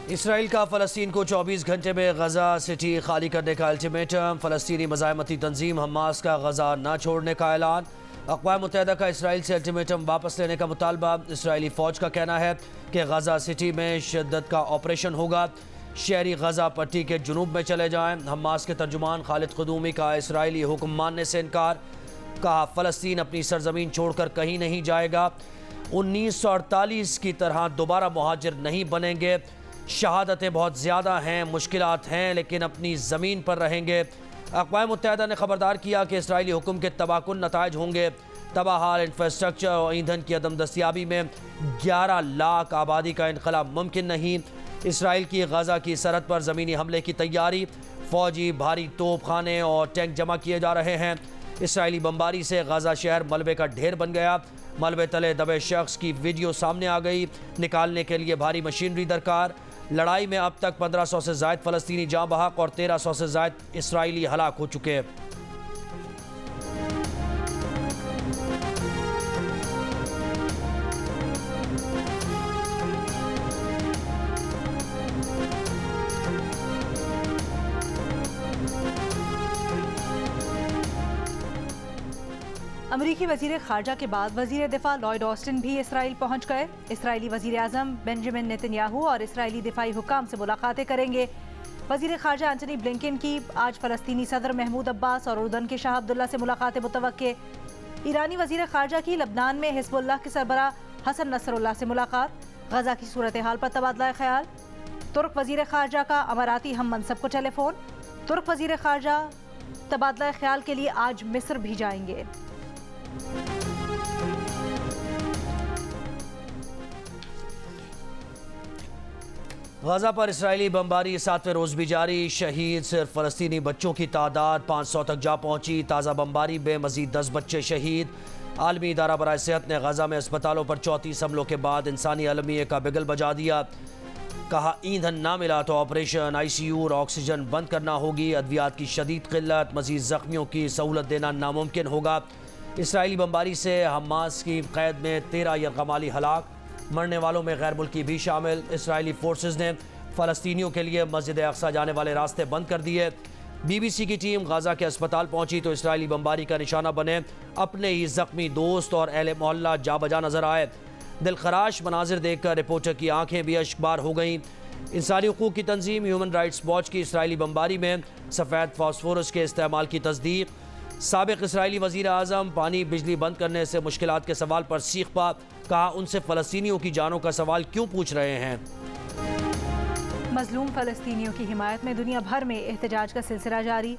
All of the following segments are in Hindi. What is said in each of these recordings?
इसराइल का फ़लस्तीन को 24 घंटे में गजा सिटी खाली करने का अल्टीमेटम। फ़लस्तीनी मज़ाहमती तंजीम हमास का गजा न छोड़ने का ऐलान। अक़वाम मुत्तहिदा का इसराइल से अल्टीमेटम वापस लेने का मुतालबा। इसराइली फ़ौज का कहना है कि गजा सिटी में शिद्दत का ऑपरेशन होगा। शहरी गजा पट्टी के जुनूब में चले जाएँ। हमास के तर्जुमान खालिद क़दूमी का इसराइली हुक्म मानने से इनकार। कहा फ़लस्तीन अपनी सरजमीन छोड़कर कहीं नहीं जाएगा। 1948 की तरह दोबारा मुहाजिर नहीं बनेंगे। शहादतें बहुत ज़्यादा हैं, मुश्किलात हैं, लेकिन अपनी ज़मीन पर रहेंगे। अक़वाम मुत्तहिदा ने ख़बरदार किया कि इसराइली हुक्म के तबाहकुन नताइज होंगे। तबाहाल इंफ्रास्ट्रक्चर और ईंधन की अदम दस्तियाबी में 11 लाख आबादी का इनकला मुमकिन नहीं। इसराइल की गजा की सरहद पर ज़मीनी हमले की तैयारी। फ़ौजी भारी तोप खाने और टैंक जमा किए जा रहे हैं। इसराइली बमबारी से गजा शहर मलबे का ढेर बन गया। मलबे तले दबे शख्स की वीडियो सामने आ गई। निकालने के लिए भारी मशीनरी दरकार। लड़ाई में अब तक 1500 से ज़ायद फ़लस्तीनी जाँ बहक और 1300 से ज़ायद इसराइली हलाक हो चुके हैं। अमरीकी वज़ीर ख़ारजा के बाद वज़ीर दिफ़ा लॉयड ऑस्टिन भी इसराइल पहुँच गए। इसराइली वज़ीर आज़म बेंजामिन नेतन्याहू और इसराइली दिफ़ाई हुक्काम से मुलाकातें करेंगे। वज़ीर ख़ारजा एंटनी ब्लिंकन की आज फ़लस्तीनी सदर महमूद अब्बास और उर्दन के शाह अब्दुल्ला से मुलाकातें मुतवक्के। ईरानी वज़ीर ख़ारजा की लबनान में हिज़्बुल्लाह के सरबराह हसन नसरुल्लाह से मुलाकात। गजा की सूरत हाल पर तबादला ख्याल। तुर्क वज़ीर ख़ारजा का अमाराती हम मनसब को टेलीफोन। तुर्क वज़ीर ख़ारजा तबादला ख्याल के लिए आज मिस्र भी जाएंगे। गजा पर इसराइली बमबारी 7वें रोज़ भी जारी। शहीद सिर्फ फ़लस्तीनी बच्चों की तादाद 500 तक जा पहुंची। ताज़ा बमबारी में मज़ीद 10 बच्चे शहीद। आलमी इदारा बराए सेहत ने गजा में अस्पतालों पर 34 हमलों के बाद इंसानी अलमिये का बिगल बजा दिया। कहा ईंधन ना मिला तो ऑपरेशन, ICU और ऑक्सीजन बंद करना होगी। अद्वियात की शदीद किल्लत, मज़ीद ज़ख्मियों की सहूलत देना नामुमकिन होगा। इसराइली बमबारी से हमास की क़ैद में 13 यरगमाली हलाक, मरने वालों में गैर मुल्की भी शामिल। इसराइली फोर्सेस ने फ़लस्तीनियों के लिए मस्जिद अक़सा जाने वाले रास्ते बंद कर दिए। BBC की टीम गजा के अस्पताल पहुंची तो इसराइली बमबारी का निशाना बने अपने ही ज़ख्मी दोस्त और अहले मोहल्ला जा बजा नजर आए। दिलखराश मनाजिर देखकर रिपोर्टर की आंखें भी अश्कबार हो गईं। इंसानी हुकूक की तंजीम ह्यूमन राइट्स वॉच की इसराइली बमबारी में सफ़ेद फास्फोरस के इस्तेमाल की तस्दीक। साबिक़ इसराइली वज़ीर आज़म पानी बिजली बंद करने से मुश्किलात के सवाल पर सीख पा। कहा उनसे फ़लस्तीनियों की जानों का सवाल क्यों पूछ रहे हैं। मज़लूम फ़लस्तीनियों की हिमायत में दुनिया भर में एहतजाज का सिलसिला जारी।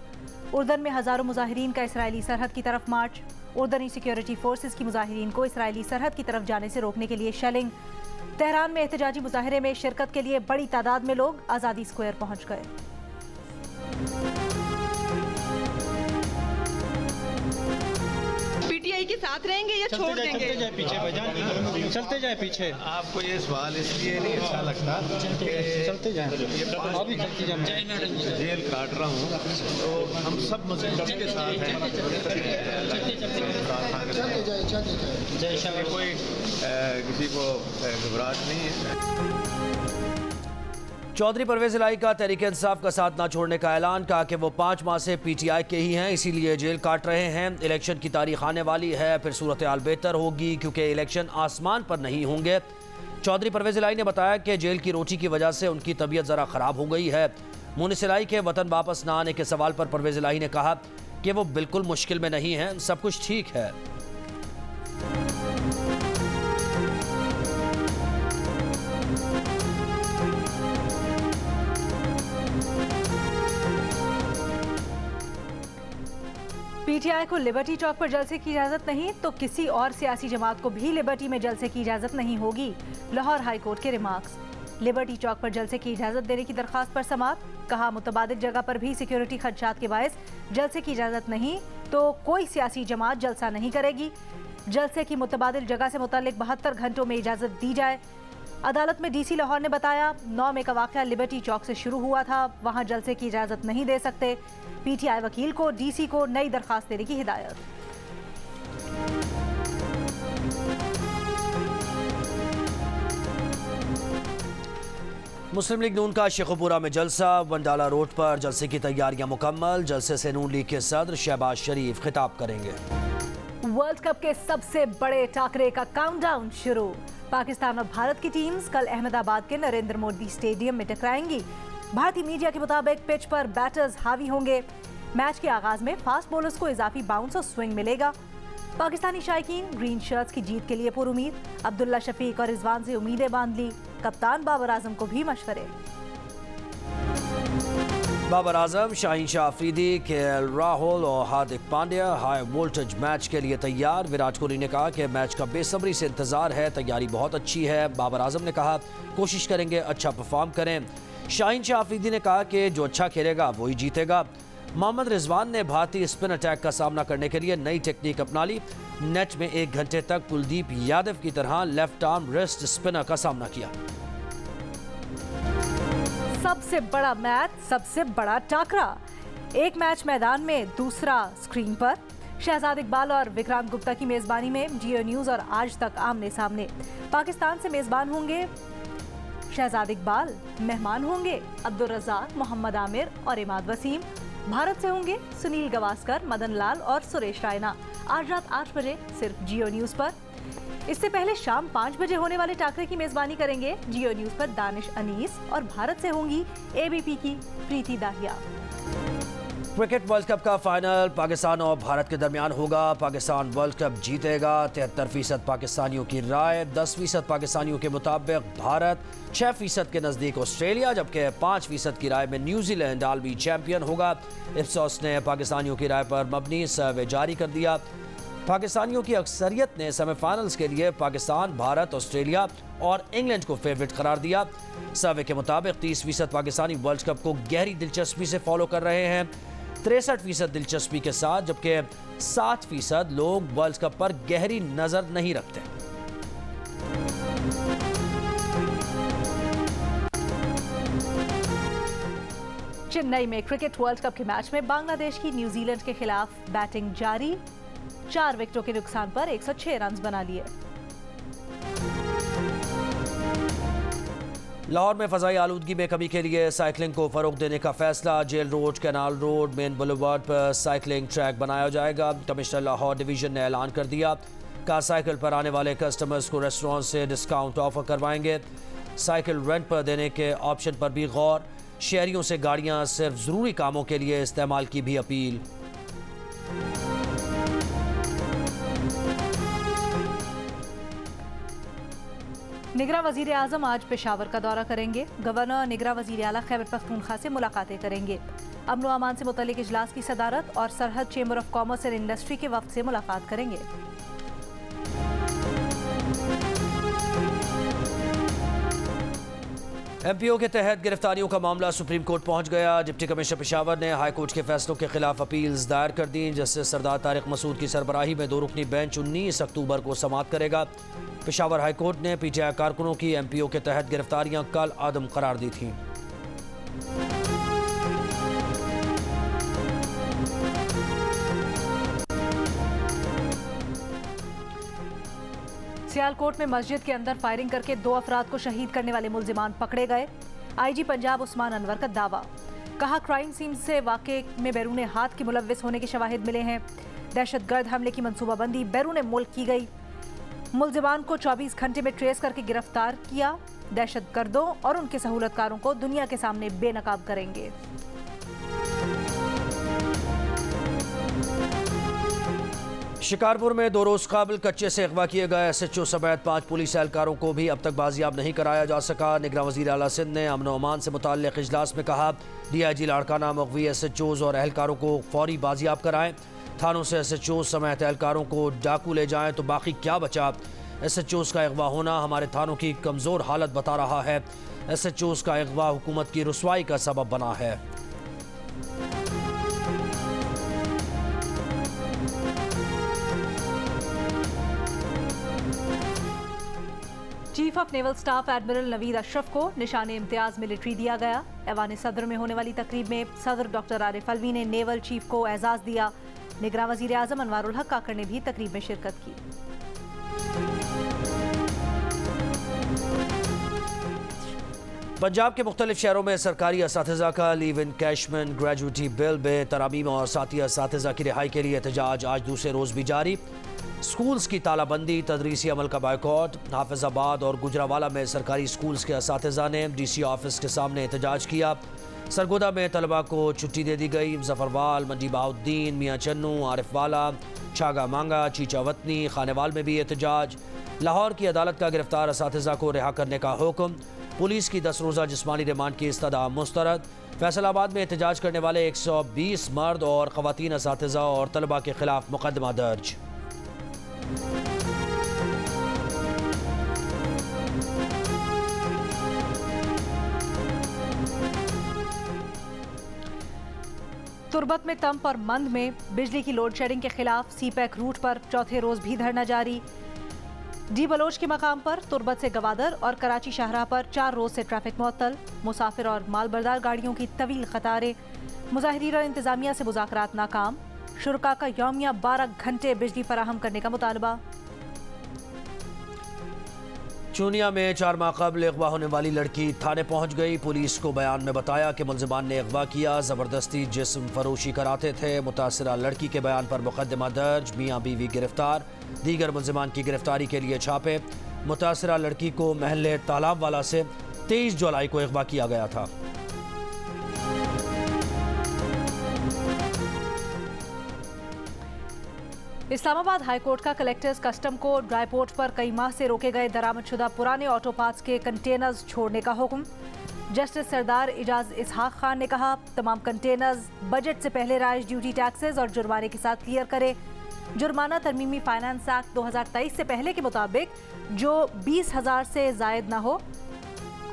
उर्दन में हज़ारों मुजाहिरीन का इसराइली सरहद की तरफ मार्च। उर्दनी सिक्योरिटी फोर्सेस की मुजाहिरीन को इसराइली सरहद की तरफ जाने से रोकने के लिए शेलिंग। तेहरान में एहतजाजी मुजाहरे में शिरकत के लिए बड़ी तादाद में लोग आज़ादी स्क्वायर पहुँच गए। PTI के साथ रहेंगे या छोड़ देंगे? चलते जाए पीछे भाईजान, चलते जाए पीछे। आपको ये सवाल इसलिए नहीं अच्छा लगता कि चलते जाए, अभी चलते जाए। जेल काट रहा हूँ तो हम सब मजबूती के साथ हैं। कोई किसी को घबराहट नहीं है। चौधरी परवेज़ इलाही का तहरीक इंसाफ का साथ ना छोड़ने का ऐलान। कहा कि वो 5 माह से PTI के ही हैं, इसीलिए जेल काट रहे हैं। इलेक्शन की तारीख आने वाली है, फिर सूरत हाल बेहतर होगी क्योंकि इलेक्शन आसमान पर नहीं होंगे। चौधरी परवेज़ इलाही ने बताया कि जेल की रोटी की वजह से उनकी तबीयत ज़रा ख़राब हो गई है। मुनिस इलाही के वतन वापस ना आने के सवाल पर परवेज़ इलाही ने कहा कि वो बिल्कुल मुश्किल में नहीं हैं, सब कुछ ठीक है। PTI को लिबर्टी चौक पर जलसे की इजाज़त नहीं तो किसी और सियासी जमात को भी लिबर्टी में जलसे की इजाज़त नहीं होगी। लाहौर हाई कोर्ट के रिमार्क्स। लिबर्टी चौक पर जलसे की इजाज़त देने की दरख्वास्त पर समाअत। कहा मुतबादिल जगह पर भी सिक्योरिटी खदशात के बायस जलसे की इजाज़त नहीं तो कोई सियासी जमात जलसा नहीं करेगी। जलसे की मुतबादिल जगह से मुतल्लिक 72 घंटों में इजाज़त दी जाए। अदालत में DC लाहौर ने बताया 9 मई का वाक़या लिबर्टी चौक से शुरू हुआ था, वहाँ जलसे की इजाज़त नहीं दे सकते। PTI वकील को DC को नई दरख्वास्त देने की हिदायत। मुस्लिम लीग नून का शेखुपुरा में जलसा, वंडाला रोड पर जलसे की तैयारियां मुकम्मल। जलसे से नून लीग के सदर शहबाज शरीफ खिताब करेंगे। वर्ल्ड कप के सबसे बड़े टाकरे का काउंटडाउन शुरू। पाकिस्तान और भारत की टीम्स कल अहमदाबाद के नरेंद्र मोदी स्टेडियम में टकराएंगी। भारतीय मीडिया के मुताबिक पिच पर बैटर्स हावी होंगे। मैच के आगाज में फास्ट बॉलर्स को इजाफी बाउंस और स्विंग मिलेगा। पाकिस्तानी शायकीन ग्रीन शर्ट्स की जीत के लिए पुरुमीद। अब्दुल्ला शफीक और रिजवान से उम्मीदें बांध ली। कप्तान बाबर आजम को भी मशवरे। बाबर आजम, शाहीन शाह अफरीदी, केएल राहुल और Hardik Pandya high voltage match के लिए तैयार। विराट कोहली ने कहा कि मैच का बेसब्री से इंतजार है, तैयारी बहुत अच्छी है। बाबर आजम ने कहा कोशिश करेंगे अच्छा परफॉर्म करें। शाहीन शाह अफरीदी ने कहा कि जो अच्छा खेलेगा वही जीतेगा। मोहम्मद रिजवान ने भारतीय स्पिन अटैक का सामना करने के लिए नई टेक्निक अपना ली। नेट में 1 घंटे तक कुलदीप यादव की तरह लेफ्ट आर्म रेस्ट स्पिनर का सामना किया। सबसे बड़ा मैच, सबसे बड़ा टाकरा। एक मैच मैदान में, दूसरा स्क्रीन पर। शहजाद इकबाल और विक्रांत गुप्ता की मेजबानी में जियो न्यूज़ और आज तक आमने सामने। पाकिस्तान से मेजबान होंगे शहजाद इकबाल, मेहमान होंगे अब्दुल रज़ाक, मोहम्मद आमिर और इमाद वसीम। भारत से होंगे सुनील गावस्कर, मदन लाल और सुरेश रायना। आज रात 8 बजे सिर्फ जियो न्यूज़ पर। इससे पहले शाम 5 बजे होने वाले टाकरे की मेजबानी करेंगे जियो न्यूज़ पर दानिश अनीस और भारत से होंगी एबीपी की प्रीति दाहिया। क्रिकेट वर्ल्ड कप का फाइनल पाकिस्तान और भारत के दरमियान होगा। पाकिस्तान वर्ल्ड कप जीतेगा, 73% पाकिस्तानियों की राय। 10% पाकिस्तानियों के मुताबिक भारत, 6% के नज़दीक ऑस्ट्रेलिया, जबकि 5% की राय में न्यूजीलैंड आलमी चैंपियन होगा। इप्सोस ने पाकिस्तानियों की राय पर मबनी सर्वे जारी कर दिया। पाकिस्तानियों की अक्सरियत ने सेमीफाइनल्स के लिए पाकिस्तान, भारत, ऑस्ट्रेलिया और इंग्लैंड को फेवरेट करार दिया। सर्वे के मुताबिक 30% पाकिस्तानी वर्ल्ड कप को गहरी दिलचस्पी से फॉलो कर रहे हैं, 63% दिलचस्पी के साथ, जबकि 60% लोग वर्ल्ड कप पर गहरी नजर नहीं रखते। चेन्नई में क्रिकेट वर्ल्ड कप के मैच में बांग्लादेश की न्यूजीलैंड के खिलाफ बैटिंग जारी। 4 विकेटों के नुकसान पर 106 रन बना लिए। लाहौर में फजाई आलूदगी में कमी के लिए साइकिलिंग को फरोग देने का फैसला। Jail road, canal road, main boulevard पर साइकिलिंग ट्रैक बनाया जाएगा। कमिश्नर लाहौर डिवीजन ने ऐलान कर दिया कार साइकिल पर आने वाले कस्टमर्स को रेस्टोरेंट से डिस्काउंट ऑफर करवाएंगे। साइकिल रेंट पर देने के ऑप्शन पर भी गौर। शहरियों से गाड़ियां सिर्फ ज़रूरी कामों के लिए इस्तेमाल की भी अपील। निगरान वजीर आजम आज पेशावर का दौरा करेंगे। गवर्नर निगरान वजीर आला खैबर पख्तूनख्वा से मुलाकातें करेंगे। अमन व अमान से मुतल्लिक इजलास की सदारत और सरहद chamber of commerce and industry के वफ्द से मुलाकात करेंगे। एमपीओ के तहत गिरफ्तारियों का मामला सुप्रीम कोर्ट पहुंच गया। डिप्टी कमिश्नर पेशावर ने हाई कोर्ट के फैसलों के खिलाफ अपील्स दायर कर दी। जस्टिस सरदार तारिक मसूद की सरबराही में 2 रुकनी बेंच 19 अक्टूबर को समाअत करेगा। पेशावर हाई कोर्ट ने पीटीआई कारकुनों की एमपीओ के तहत गिरफ्तारियां कल आदम करार दी थीं। सियालकोट में मस्जिद के अंदर फायरिंग करके 2 अफराद को शहीद करने वाले मुल्जिमान पकड़े गए। आईजी पंजाब उस्मान अनवर का दावा, कहा क्राइम सीन से वाक़े में बैरून हाथ के मुलव्विस होने के शवाहिद मिले हैं। दहशतगर्द हमले की मनसूबाबंदी बैरून मुल्क की गई। मुल्जिमान को 24 घंटे में ट्रेस करके गिरफ्तार किया। दहशतगर्दों और उनके सहूलतकारों को दुनिया के सामने बेनकाब करेंगे। शिकारपुर में 2 रोज काबिल कच्चे से अगवा किए गए एसएचओ समेत 5 पुलिस एहलकारों को भी अब तक बाजियाब नहीं कराया जा सका। निगरान वज़ीर आला सिंध ने अमन अमान से मुताल्लिक़ इजलास में कहा DIG लाड़काना मगवी एसएचओज़ और एहलकारों को फौरी बाजियाब कराएं। थानों से एसएचओ समेत एहलकारों को डाकू ले जाएं तो बाकी क्या बचा। एसएचओज़ का अगवा होना हमारे थानों की कमज़ोर हालत बता रहा है। एसएचओज़ का अगवा हुकूमत की रुसवाई का सबब बना है। Chief of naval staff admiral Naveed Ashraf को निशान इम्तियाज मिलिट्री दिया गया। ऐवान सदर में होने वाली तकरीब में सदर डॉक्टर आरिफ अलवी ने नेवल चीफ को एजाज दिया। निगरान वजीर आजम अनवारुल हक काकड़ ने भी तकरीब में शिरकत की। पंजाब के मुख्तलिफ शहरों में सरकारी असातिज़ा का लीव इन कैशमेंट ग्रेजुएटी बिल में तरामीम और साथी असातिज़ा की रिहाई के लिए एहतजाज आज दूसरे रोज़ भी जारी। स्कूल्स की तालाबंदी, तदरीसी अमल का बायकॉट। हाफिजाबाद और गुजरावाला में सरकारी स्कूल्स के असातिज़ा ने DC ऑफिस के सामने एहतजाज किया। सरगोदा में तलबा को छुट्टी दे दी गई। जफरवाल, मंडी बहाउद्दीन, मियाँ चन्नू, आरिफवाला, छागा मांगा, चीचा वतनी, खानेवाल में भी एहतजाज। लाहौर की अदालत का गिरफ्तार असातिज़ा को रिहा करने का हुक्म। पुलिस की 10 रोज़ा जिस्मानी रिमांड की इस्तदा मुस्तरद। फैसलाबाद में एहतजाज करने वाले 120 मर्द और ख़वातीन असातिज़ा और तलबा के खिलाफ मुकदमा दर्ज। तुर्बत में तंप और मंद में बिजली की लोड शेडिंग के खिलाफ CPEC रूट पर चौथे रोज भी धरना जारी। डी बलोच के मकाम पर तुर्बत से गवादर और कराची शाहराह पर 4 रोज से ट्रैफिक मुअत्तल। मुसाफिर और मालबरदार गाड़ियों की तवील कतारें। मुजाहिरीन और इंतजामिया से मुज़ाकरात नाकाम। शुरका का यौमिया 12 घंटे बिजली फराहम करने का मुतालबा। चूनिया में 4 माह कबल अगवा होने वाली लड़की थाने पहुंच गई। पुलिस को बयान में बताया कि मुलजिमान ने अगवा किया, ज़बरदस्ती जिस्म फरोशी कराते थे। मुतासरा लड़की के बयान पर मुकदमा दर्ज, मियाँ बीवी गिरफ्तार। दीगर मुलजिमान की गिरफ्तारी के लिए छापे। मुतासरा लड़की को महल्ले तालाब वाला से 23 जुलाई को अगवा किया गया था। इस्लामाबाद हाई कोर्ट का कलेक्टर्स कस्टम को ड्राईपोर्ट पर कई माह से रोके गए दरामदशुदा पुराने ऑटो पार्ट्स के कंटेनर्स छोड़ने का हुक्म। जस्टिस सरदार इजाज इसहाक खान ने कहा, तमाम कंटेनर्स बजट से पहले राइज ड्यूटी टैक्सेस और जुर्माने के साथ क्लियर करे। जुर्माना तरमीमी फाइनेंस एक्ट 2023 से पहले के मुताबिक जो 20,000 से जायद न हो।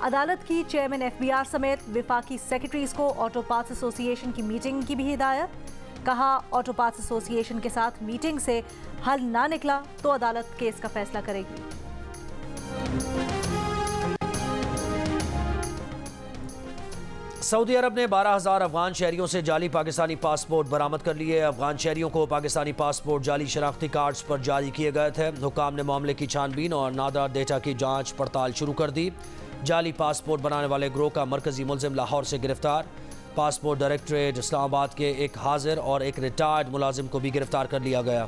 अदालत की चेयरमैन FBR समेत विफाकी सेक्रेटरीज को ऑटो पार्ट्स एसोसिएशन की मीटिंग की भी हिदायत। कहा, ऑटो पार्ट्स एसोसिएशन के साथ मीटिंग से हल ना निकला तो अदालत केस का फैसला करेगी। सऊदी अरब ने 12,000 अफगान शहरियों से जाली पाकिस्तानी पासपोर्ट बरामद कर लिए। अफगान शहरियों को पाकिस्तानी पासपोर्ट जाली शनाख्ती कार्ड्स पर जारी किए गए थे। हुकाम ने मामले की छानबीन और नादार डेटा की जांच पड़ताल शुरू कर दी। जाली पासपोर्ट बनाने वाले ग्रोह का मरकजी मुलजिम लाहौर से गिरफ्तार। पासपोर्ट डायरेक्टरेट इस्लामाबाद के एक हाजिर और एक रिटायर्ड मुलाजिम को भी गिरफ्तार कर लिया गया।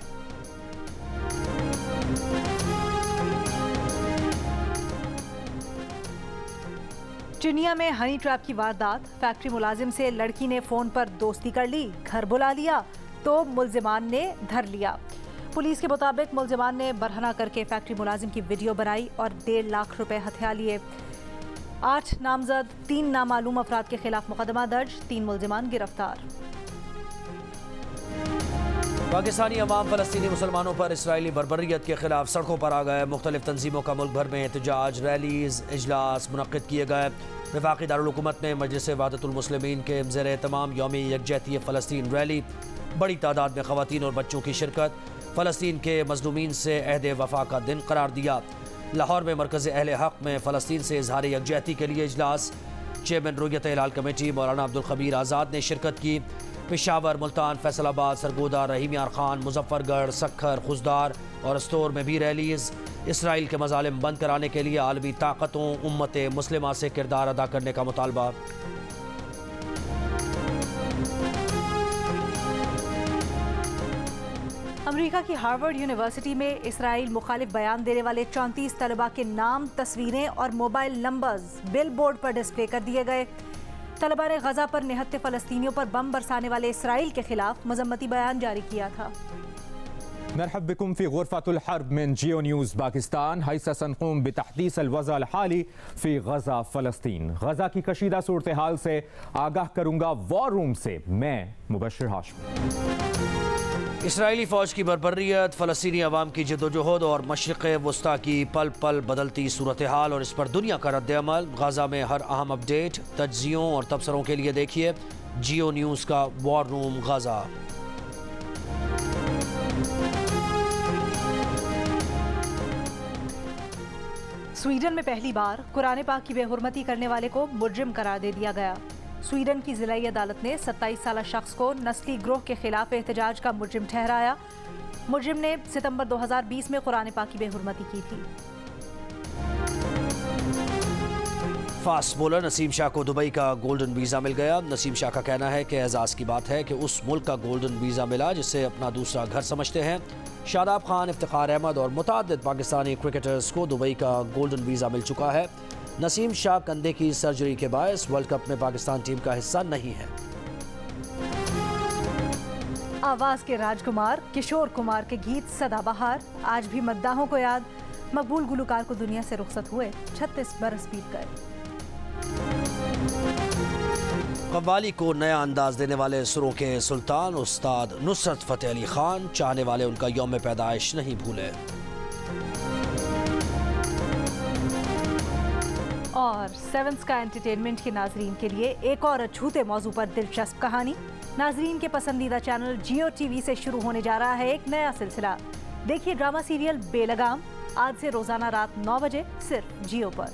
चुनिया में हनी ट्रैप की वारदात। फैक्ट्री मुलाजिम से लड़की ने फोन पर दोस्ती कर ली, घर बुला लिया तो मुलजिमान ने धर लिया। पुलिस के मुताबिक मुलजिमान ने बरहना करके फैक्ट्री मुलाजिम की वीडियो बनाई और 1.5 लाख रुपए हथिया लिए। 8 नामजद 3 नामालूम अफराद के खिलाफ मुकदमा दर्ज, 3 मुलजिमान गिरफ्तार। पाकिस्तानी अवाम फ़लस्तीनी मुसलमानों पर इसराइली बर्बरियत के खिलाफ सड़कों पर आ गए। मुख्तलिफ तंजीमों का मुल्क भर में एहतजाज, रैलीज, इजलास मुनक्किद किए गए। वफाकी दारुल-हुकूमत में मजलिस वहदतुल मुस्लिमीन के ज़ेर तमाम यौमी यकजहती फ़लस्तीन रैली। बड़ी तादाद में ख़वातीन और बच्चों की शिरकत। फ़लस्तीन के मज़लूमीन से अहद वफा का दिन करार दिया। लाहौर में मरकज़ अहले हक़ में फ़लस्तीन से इजहार यकजहती के लिए इजलास। चेयरमैन रुयत हिलाल कमेटी मौलाना अब्दुल खबीर आज़ाद ने शिरकत की। पेशावर, मुल्तान, फैसलाबाद, सरगोदा, रहीम यार खान, मुजफ्फरगढ़, सक्खर, खुजदार और अस्तोर में भी रैलीज। इसराइल के मज़ालिम बंद कराने के लिए आलमी ताकतों उम्मत मुस्लिमा से किरदार अदा करने का मुतालबा। अमेरिका की हार्वर्ड यूनिवर्सिटी में इसराइल मुखालिफ बयान देने वाले 34 तलबा के नाम, तस्वीरें और मोबाइल नंबर्स बिल बोर्ड पर डिस्प्ले कर दिए गए। तलबा ने गजा पर निहत्ते फ़लस्तीनियों पर बम बरसाने वाले इसराइल के खिलाफ मजम्मती बयान जारी किया था। नरहब बिकुम फी गुरफतुल हर्ब मिन जियो न्यूज़ पाकिस्तान। हैसा सनक़ूम बितहदीस अल-वज़अ अल-हाली फी गजा फ़लस्तीन। गजा की कशीदा सूरत हाल से आगाह करूंगा वॉर रूम से मैं मुबश्शिर हाशमी। इसराइली फ़ौज की बर्बरियत, फ़लस्तीनी अवाम की जद्दोजहद और मशरिक़ वस्ता की पल पल बदलती सूरत हाल और इस पर दुनिया का रद्द-ए-अमल। गजा में हर अहम अपडेट, तज्ज़ियों और तबसरों के लिए देखिए जियो न्यूज़ का वॉर रूम गजा। स्वीडन में पहली बार कुरान पाक की बेहुरमती करने वाले को मुजरिम करार दे दिया गया। स्वीडन की जिलाई अदालत ने 27 साला शख्स को नस्ली ग्रोह के खिलाफ एहतजाज का मुजरिम ठहराया। मुजरिम ने सितंबर 2020 में कुरान पाक की बेहुरमती की थी। फास्ट बॉलर नसीम शाह को दुबई का गोल्डन वीज़ा मिल गया। नसीम शाह का कहना है कि एजाज़ की बात है कि उस मुल्क का गोल्डन वीज़ा मिला जिसे अपना दूसरा घर समझते हैं। शादाब खान, इफ्तिखार अहमद और मुतअद्दिद पाकिस्तानी क्रिकेटर्स को दुबई का गोल्डन वीज़ा मिल चुका है। नसीम शाह कंधे की सर्जरी के बायस वर्ल्ड कप में पाकिस्तान टीम का हिस्सा नहीं है। आवाज के राजकुमार किशोर कुमार के गीत सदाबहार आज भी मद्दाहों को याद। मकबूल गुलकार को दुनिया से रुखसत हुए 36 बरस बीत गए। कव्वाली को नया अंदाज देने वाले सुरों के सुल्तान उस्ताद नुसरत फतेह अली खान, चाहने वाले उनका यौम पैदाइश नहीं भूले। और सेवन स्काई एंटरटेनमेंट के नाजरीन के लिए एक और अछूते मौजू पर दिलचस्प कहानी। नाजरीन के पसंदीदा चैनल जियो टीवी से शुरू होने जा रहा है एक नया सिलसिला। देखिए ड्रामा सीरियल बेलगाम आज से रोजाना रात 9 बजे सिर्फ जियो पर।